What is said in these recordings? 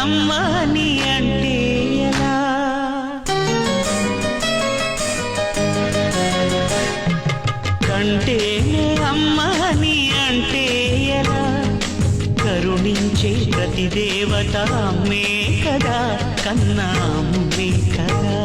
అమ్మా నీ అంటే ఎలా? కంటేనే అమ్మా నీ అంటే ఎలా? కరుణించే ప్రతి దేవత అమ్మే కదా, కన్నా అమ్మే కదా.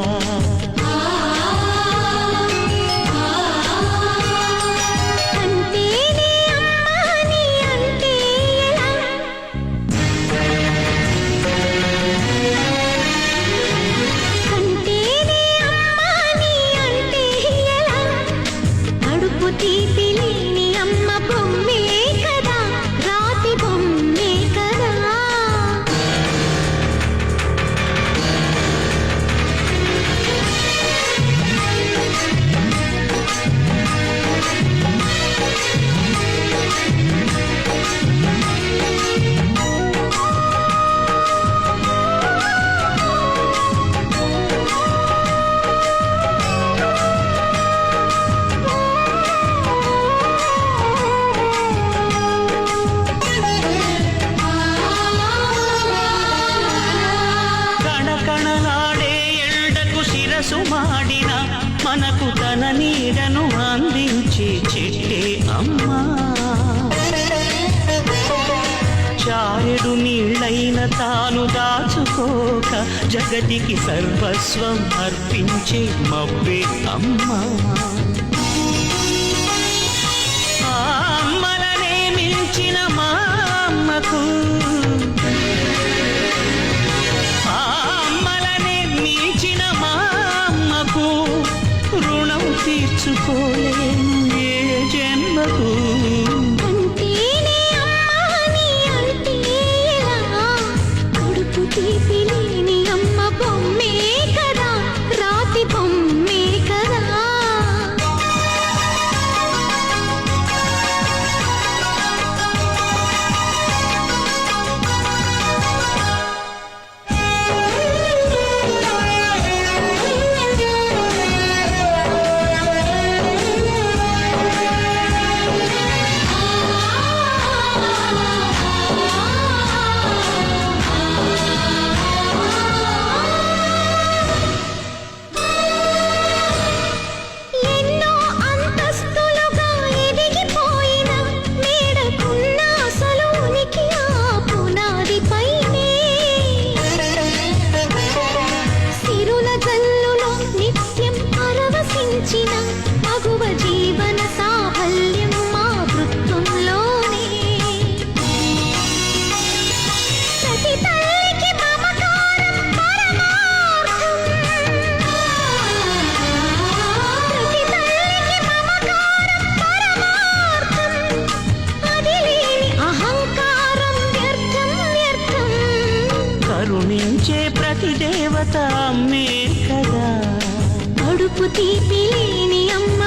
సుమాడిన మనకు తన నీడను అందించే చెట్టే అమ్మా. చారెడు నీళ్ళైన తాను దాచుకోక జగతికి సర్వస్వం అర్పించే మబ్బే అమ్మా. ఆ అమ్మలనే మించిన మా అమ్మకు, రుణం తీర్చుకోలేను ఏ జన్మకు. అంటేనే అమ్మా నీ అంటే ఎలా? కడుపు తీపి లేని అమ్మ బొమ్మే కదా, రాతి బొమ్మే కదా. మగువ జీవన సాఫల్యం మా వృత్తంలోనే. ప్రతి తల్లికి మమకారం పరమార్థం, ప్రతి తల్లికి మమకారం పరమార్థం. అది లేని అహంకారం వ్యర్థం వ్యర్థం. కరుణించే ప్రతి దేవత అమ్మే కదా, కడుపు తీపి లేని అమ్మ